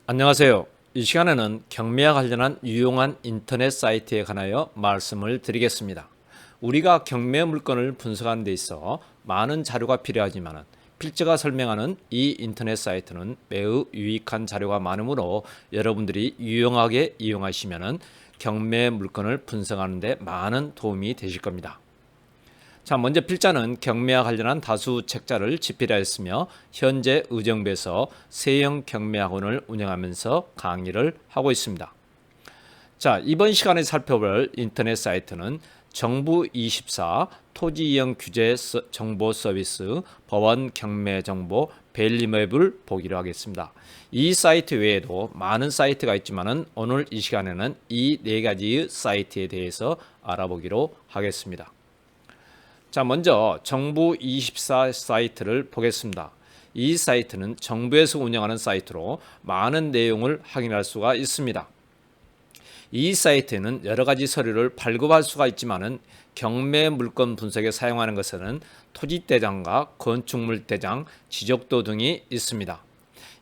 안녕하세요. 이 시간에는 경매와 관련한 유용한 인터넷 사이트에 관하여 말씀을 드리겠습니다. 우리가 경매 물건을 분석하는 데 있어 많은 자료가 필요하지만 필자가 설명하는 이 인터넷 사이트는 매우 유익한 자료가 많으므로 여러분들이 유용하게 이용하시면 경매 물건을 분석하는 데 많은 도움이 되실 겁니다. 자, 먼저 필자는 경매와 관련한 다수 책자를 집필하였으며 현재 의정부에서 세형 경매학원을 운영하면서 강의를 하고 있습니다. 자, 이번 시간에 살펴볼 인터넷 사이트는 정부24 토지이용 규제 정보 서비스 법원 경매 정보 벨리맵을 보기로 하겠습니다. 이 사이트 외에도 많은 사이트가 있지만 오늘 이 시간에는 이 네 가지의 사이트에 대해서 알아보기로 하겠습니다. 자, 먼저 정부24 사이트를 보겠습니다. 이 사이트는 정부에서 운영하는 사이트로 많은 내용을 확인할 수가 있습니다. 이 사이트에는 여러 가지 서류를 발급할 수가 있지만 경매 물건 분석에 사용하는 것은 토지대장과 건축물대장, 지적도 등이 있습니다.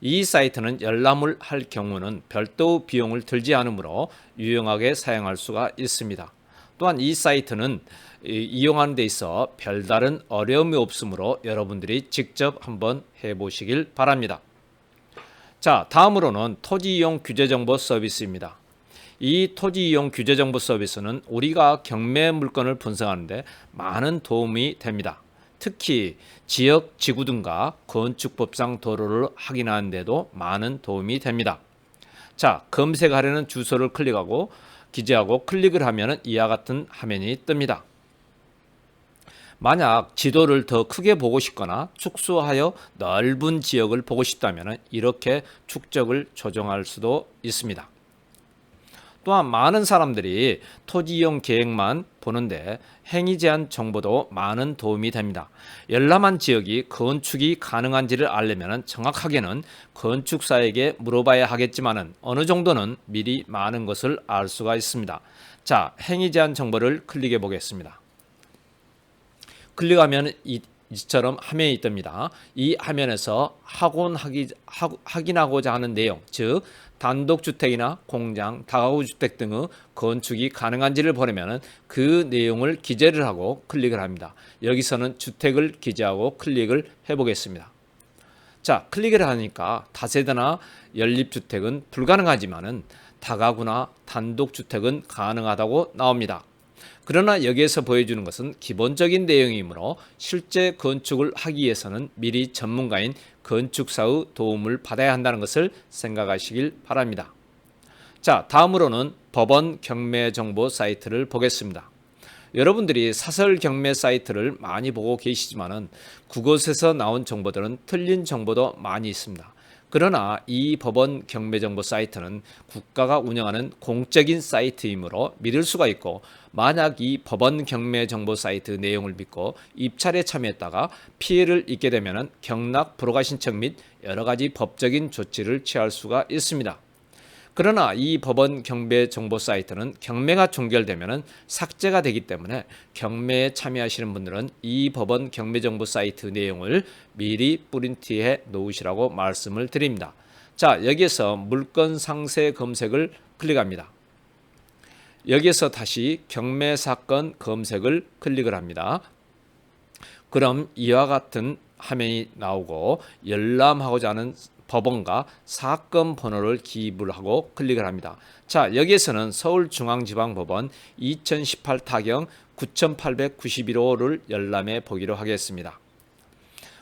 이 사이트는 열람을 할 경우는 별도 비용을 들지 않으므로 유용하게 사용할 수가 있습니다. 또한 이 사이트는 이용하는 데 있어 별다른 어려움이 없으므로 여러분들이 직접 한번 해보시길 바랍니다. 자, 다음으로는 토지이용 규제정보 서비스입니다. 이 토지이용 규제정보 서비스는 우리가 경매 물건을 분석하는데 많은 도움이 됩니다. 특히 지역 지구 등과 건축법상 도로를 확인하는 데도 많은 도움이 됩니다. 자, 검색하려는 주소를 클릭하고 기재하고 클릭을 하면 이와 같은 화면이 뜹니다. 만약 지도를 더 크게 보고 싶거나 축소하여 넓은 지역을 보고 싶다면 이렇게 축적을 조정할 수도 있습니다. 또한 많은 사람들이 토지 이용 계획만 보는데 행위 제한 정보도 많은 도움이 됩니다. 열람한 지역이 건축이 가능한지를 알려면 정확하게는 건축사에게 물어봐야 하겠지만 어느 정도는 미리 많은 것을 알 수가 있습니다. 자, 행위 제한 정보를 클릭해 보겠습니다. 클릭하면 이처럼 화면이 뜹니다. 이 화면에서 확인하고자 하는 내용, 즉 단독주택이나 공장, 다가구주택 등의 건축이 가능한지를 보려면 그 내용을 기재를 하고 클릭을 합니다. 여기서는 주택을 기재하고 클릭을 해보겠습니다. 자, 클릭을 하니까 다세대나 연립주택은 불가능하지만 다가구나 단독주택은 가능하다고 나옵니다. 그러나 여기에서 보여주는 것은 기본적인 내용이므로 실제 건축을 하기 위해서는 미리 전문가인 건축사의 도움을 받아야 한다는 것을 생각하시길 바랍니다. 자, 다음으로는 법원 경매 정보 사이트를 보겠습니다. 여러분들이 사설 경매 사이트를 많이 보고 계시지만 그곳에서 나온 정보들은 틀린 정보도 많이 있습니다. 그러나 이 법원 경매정보 사이트는 국가가 운영하는 공적인 사이트이므로 믿을 수가 있고, 만약 이 법원 경매정보 사이트 내용을 믿고 입찰에 참여했다가 피해를 입게 되면 경락 불허가 신청 및 여러 가지 법적인 조치를 취할 수가 있습니다. 그러나 이 법원 경매 정보 사이트는 경매가 종결되면 삭제가 되기 때문에 경매에 참여하시는 분들은 이 법원 경매 정보 사이트 내용을 미리 프린트해 놓으시라고 말씀을 드립니다. 자, 여기에서 물건 상세 검색을 클릭합니다. 여기에서 다시 경매 사건 검색을 클릭을 합니다. 그럼 이와 같은 화면이 나오고 열람하고자 하는 법원과 사건 번호를 기입을 하고 클릭을 합니다. 자, 여기에서는 서울중앙지방법원 2018 타경 9891호를 열람해 보기로 하겠습니다.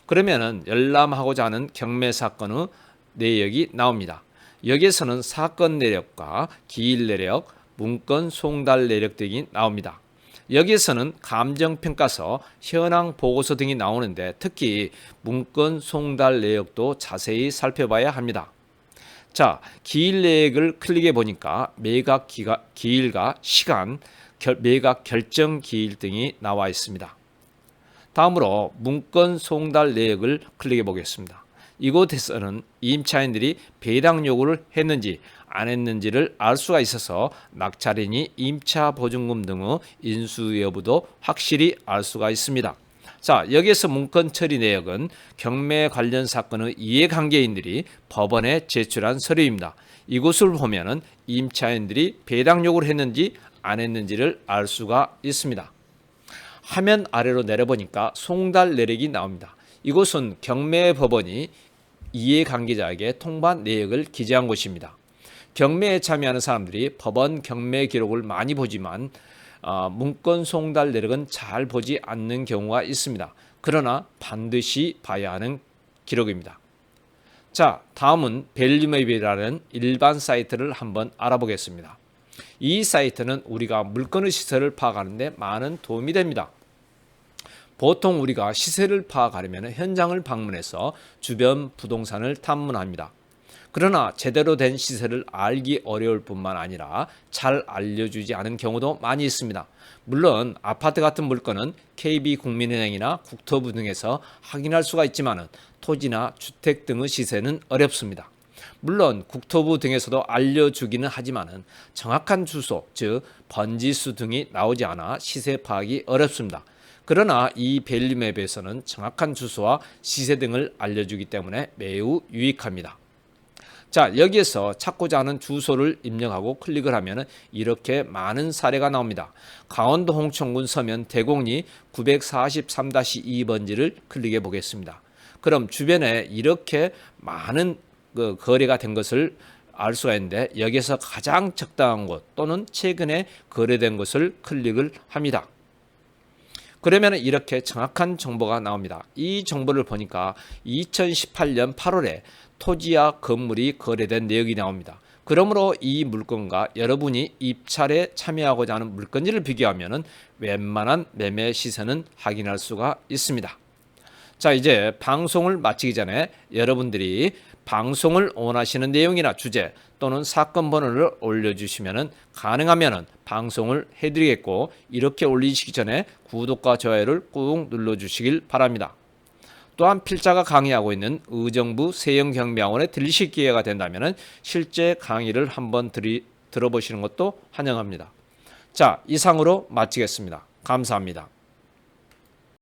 그러면은 열람하고자 하는 경매 사건의 내역이 나옵니다. 여기에서는 사건 내역과 기일 내역, 문건 송달 내역 등이 나옵니다. 여기에서는 감정평가서, 현황 보고서 등이 나오는데 특히 문건 송달 내역도 자세히 살펴봐야 합니다. 자, 기일 내역을 클릭해 보니까 매각 기일과 시간, 매각 결정 기일 등이 나와 있습니다. 다음으로 문건 송달 내역을 클릭해 보겠습니다. 이곳에서는 임차인들이 배당 요구를 했는지 안 했는지를 알 수가 있어서 낙찰인이 임차 보증금 등의 인수 여부도 확실히 알 수가 있습니다. 자, 여기에서 문건 처리 내역은 경매 관련 사건의 이해관계인들이 법원에 제출한 서류입니다. 이곳을 보면은 임차인들이 배당 요구를 했는지 안 했는지를 알 수가 있습니다. 화면 아래로 내려보니까 송달 내역이 나옵니다. 이곳은 경매 법원이 이해관계자에게 통보한 내역을 기재한 곳입니다. 경매에 참여하는 사람들이 법원 경매 기록을 많이 보지만 문건 송달 내역은 잘 보지 않는 경우가 있습니다. 그러나 반드시 봐야 하는 기록입니다. 자, 다음은 밸류맵이라는 일반 사이트를 한번 알아보겠습니다. 이 사이트는 우리가 물건의 시세를 파악하는 데 많은 도움이 됩니다. 보통 우리가 시세를 파악하려면 현장을 방문해서 주변 부동산을 탐문합니다. 그러나 제대로 된 시세를 알기 어려울 뿐만 아니라 잘 알려주지 않은 경우도 많이 있습니다. 물론 아파트 같은 물건은 KB국민은행이나 국토부 등에서 확인할 수가 있지만 토지나 주택 등의 시세는 어렵습니다. 물론 국토부 등에서도 알려주기는 하지만 정확한 주소, 즉 번지수 등이 나오지 않아 시세 파악이 어렵습니다. 그러나 이 밸류맵에서는 정확한 주소와 시세 등을 알려주기 때문에 매우 유익합니다. 자, 여기에서 찾고자 하는 주소를 입력하고 클릭을 하면 이렇게 많은 사례가 나옵니다. 강원도 홍천군 서면 대곡리 943-2번지를 클릭해 보겠습니다. 그럼 주변에 이렇게 많은 거래가 된 것을 알 수가 있는데 여기에서 가장 적당한 곳 또는 최근에 거래된 것을 클릭을 합니다. 그러면 이렇게 정확한 정보가 나옵니다. 이 정보를 보니까 2018년 8월에 토지와 건물이 거래된 내역이 나옵니다. 그러므로 이 물건과 여러분이 입찰에 참여하고자 하는 물건지를 비교하면 웬만한 매매 시세는 확인할 수가 있습니다. 자, 이제 방송을 마치기 전에 여러분들이 방송을 원하시는 내용이나 주제 또는 사건 번호를 올려주시면 가능하면 방송을 해드리겠고, 이렇게 올리시기 전에 구독과 좋아요를 꾹 눌러주시길 바랍니다. 또한 필자가 강의하고 있는 의정부 세영경비학원에 들리실 기회가 된다면 실제 강의를 한번 들어보시는 것도 환영합니다. 자, 이상으로 마치겠습니다. 감사합니다.